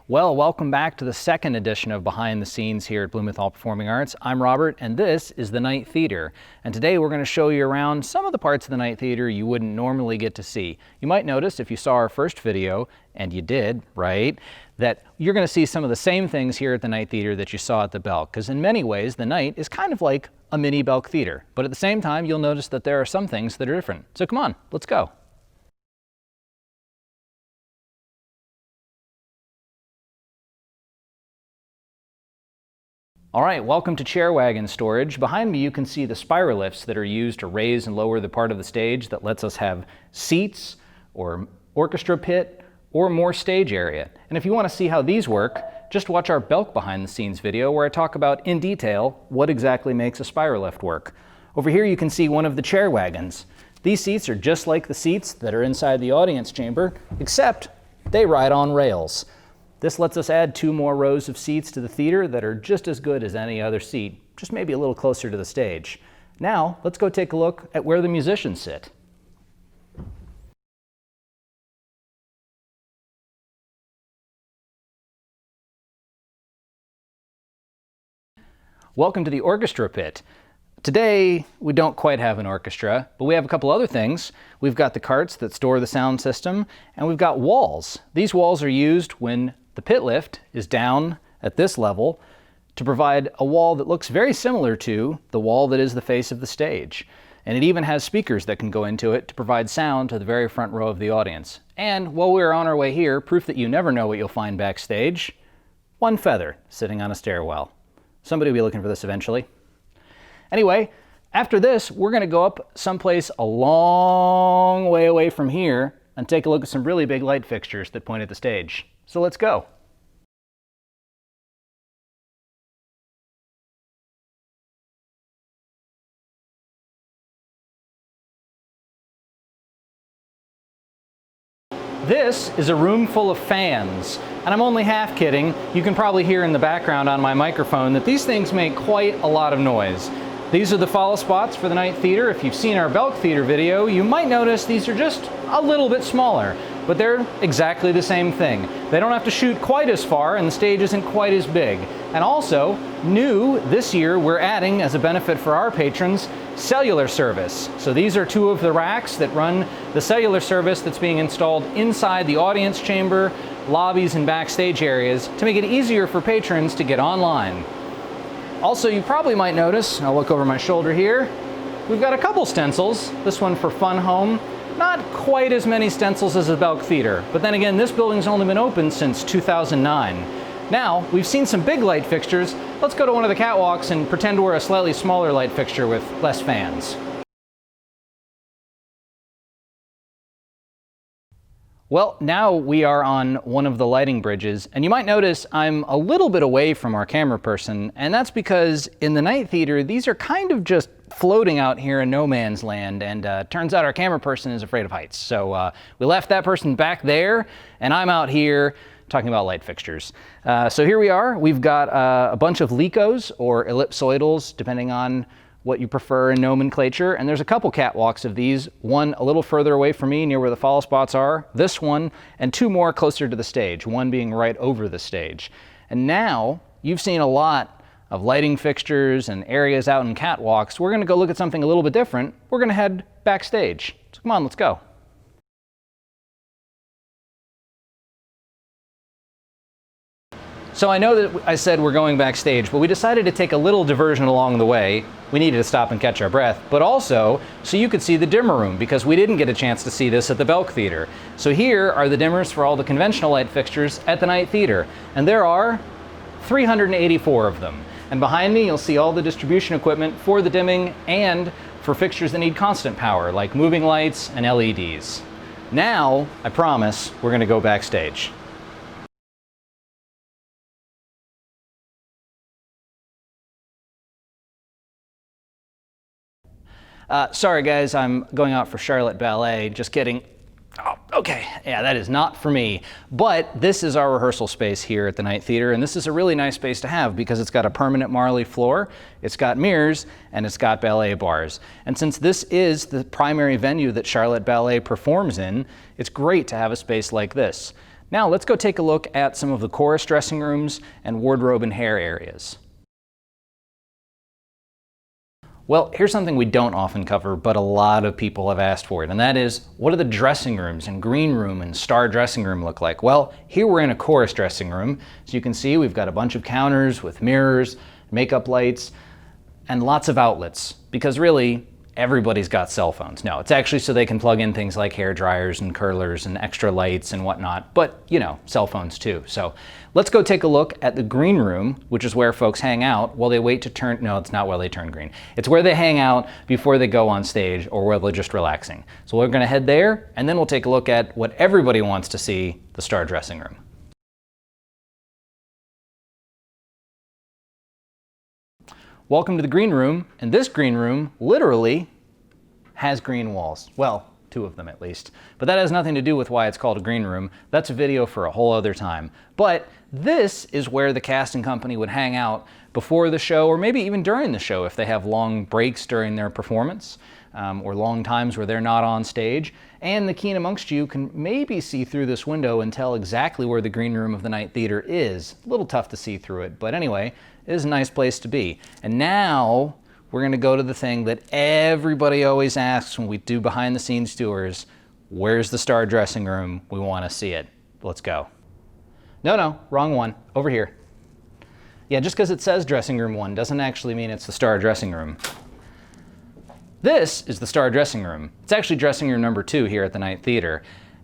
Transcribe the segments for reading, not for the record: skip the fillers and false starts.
Well, welcome back to the second edition of Behind the Scenes here at Blue Hall Performing Arts. I'm Robert, and this is the Night Theater. And today we're going to show you around some of the parts of the Night Theater you wouldn't normally get to see. You might notice if you saw our first video, and you did, right, that you're going to see some of the same things here at the Night Theater that you saw at the Belk, because in many ways the Night is kind of like a mini Belk Theater. But at the same time, you'll notice that there are some things that are different. So come on, let's go. All right, welcome to Chairwagon Storage. Behind me you can see the spiral lifts that are used to raise and lower the part of the stage that lets us have seats or orchestra pit or more stage area. And if you want to see how these work, just watch our Belk behind the scenes video where I talk about in detail what exactly makes a spiral lift work. Over here you can see one of the chair wagons. These seats are just like the seats that are inside the audience chamber, except they ride on rails. This lets us add 2 more rows of seats to the theater that are just as good as any other seat, just maybe a little closer to the stage. Now, let's go take a look at where the musicians sit. Welcome to the Orchestra Pit. Today, we don't quite have an orchestra, but we have a couple other things. We've got the carts that store the sound system, and we've got walls. These walls are used when the pit lift is down at this level to provide a wall that looks very similar to the wall that is the face of the stage. And it even has speakers that can go into it to provide sound to the very front row of the audience. And while we're on our way here, proof that you never know what you'll find backstage, one feather sitting on a stairwell. Somebody will be looking for this eventually. Anyway, after this, we're going to go up someplace a long way away from here and take a look at some really big light fixtures that point at the stage. So let's go. This is a room full of fans, and I'm only half kidding. You can probably hear in the background on my microphone that these things make quite a lot of noise. These are the follow spots for the Night Theater. If you've seen our Belk Theater video, you might notice these are just a little bit smaller, but they're exactly the same thing. They don't have to shoot quite as far, and the stage isn't quite as big. And also, new this year, we're adding, as a benefit for our patrons, cellular service. So these are 2 of the racks that run the cellular service that's being installed inside the audience chamber, lobbies, and backstage areas to make it easier for patrons to get online. Also, you probably might notice, I'll look over my shoulder here, we've got a couple stencils, this one for Fun Home. Not quite as many stencils as the Belk Theater, but then again, this building's only been open since 2009. Now, we've seen some big light fixtures. Let's go to one of the catwalks and pretend we're a slightly smaller light fixture with less fans. Well, now we are on one of the lighting bridges, and you might notice I'm a little bit away from our camera person, and that's because in the Night Theater, these are kind of just floating out here in no man's land, and turns out our camera person is afraid of heights. So we left that person back there, and I'm out here talking about light fixtures. So here we are. We've got a bunch of licos or ellipsoidals, depending on what you prefer in nomenclature, and there's a couple catwalks of these, one a little further away from me near where the follow spots are, this one, and 2 more closer to the stage, one being right over the stage. And now you've seen a lot of lighting fixtures and areas out in catwalks. We're going to go look at something a little bit different. We're going to head backstage. So come on, let's go. So I know that I said we're going backstage, but we decided to take a little diversion along the way. We needed to stop and catch our breath, but also so you could see the dimmer room, because we didn't get a chance to see this at the Belk Theater. So here are the dimmers for all the conventional light fixtures at the Night Theater, and there are 384 of them. And behind me, you'll see all the distribution equipment for the dimming and for fixtures that need constant power, like moving lights and LEDs. Now, I promise, we're going to go backstage. Sorry guys, I'm going out for Charlotte Ballet, just kidding. Oh, okay, yeah, that is not for me. But this is our rehearsal space here at the Night Theater, and this is a really nice space to have because it's got a permanent marley floor, it's got mirrors, and it's got ballet bars. And since this is the primary venue that Charlotte Ballet performs in, it's great to have a space like this. Now let's go take a look at some of the chorus dressing rooms and wardrobe and hair areas. Well, here's something we don't often cover, but a lot of people have asked for it, and that is, what do the dressing rooms and green room and star dressing room look like? Well, here we're in a chorus dressing room. As you can see, we've got a bunch of counters with mirrors, makeup lights, and lots of outlets, because really, everybody's got cell phones. No, it's actually so they can plug in things like hair dryers and curlers and extra lights and whatnot, but you know, cell phones too. So let's go take a look at the green room, which is where folks hang out while they wait to turn, no, it's not while they turn green. It's where they hang out before they go on stage or where they're just relaxing. So we're gonna head there and then we'll take a look at what everybody wants to see, the star dressing room. Welcome to the green room, and this green room literally has green walls. Well, two of them at least. But that has nothing to do with why it's called a green room. That's a video for a whole other time. But this is where the cast and company would hang out before the show, or maybe even during the show if they have long breaks during their performance, or long times where they're not on stage. And the keen amongst you can maybe see through this window and tell exactly where the green room of the Night Theater is. A little tough to see through it, but anyway, it is a nice place to be. And now we're going to go to the thing that everybody always asks when we do behind the scenes tours. Where's the star dressing room? We want to see it. Let's go. No, wrong one. Over here. Yeah, just because it says dressing room 1 doesn't actually mean it's the star dressing room. This is the star dressing room. It's actually dressing room number 2 here at the Night Theater.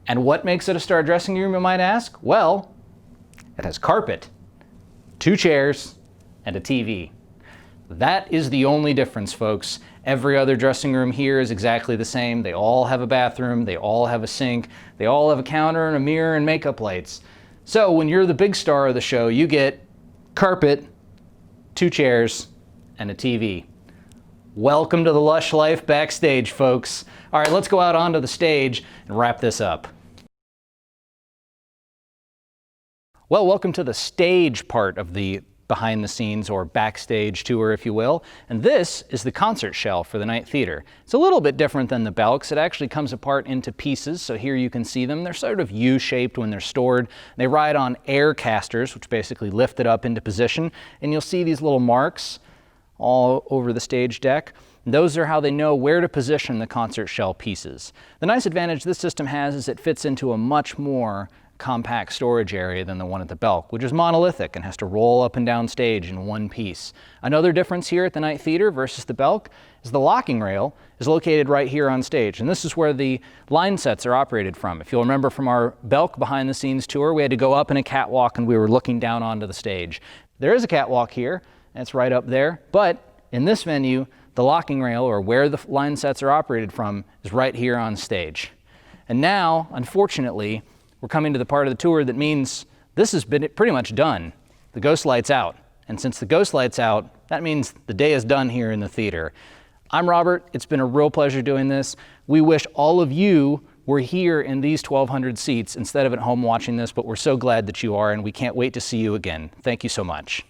And what makes it a star dressing room, you might ask? Well, it has carpet, 2 chairs, and a TV. That is the only difference, folks. Every other dressing room here is exactly the same. They all have a bathroom, they all have a sink, they all have a counter and a mirror and makeup lights. So when you're the big star of the show, you get carpet, 2 chairs, and a TV. Welcome to the lush life backstage, folks. All right, let's go out onto the stage and wrap this up. Well, welcome to the stage part of the behind the scenes or backstage tour, if you will. And this is the concert shell for the Night Theater. It's a little bit different than the Belks. It actually comes apart into pieces. So here you can see them. They're sort of U-shaped when they're stored. They ride on air casters, which basically lift it up into position. And you'll see these little marks all over the stage deck. And those are how they know where to position the concert shell pieces. The nice advantage this system has is it fits into a much more compact storage area than the one at the Belk, which is monolithic and has to roll up and down stage in one piece. Another difference here at the Night Theater versus the Belk is the locking rail is located right here on stage, and this is where the line sets are operated from. If you'll remember from our Belk behind the scenes tour, we had to go up in a catwalk and we were looking down onto the stage. There is a catwalk here, and it's right up there, but in this venue, the locking rail, or where the line sets are operated from, is right here on stage. And now, unfortunately, we're coming to the part of the tour that means this has been pretty much done. The ghost light's out. And since the ghost light's out, that means the day is done here in the theater. I'm Robert. It's been a real pleasure doing this. We wish all of you were here in these 1,200 seats instead of at home watching this, but we're so glad that you are, and we can't wait to see you again. Thank you so much.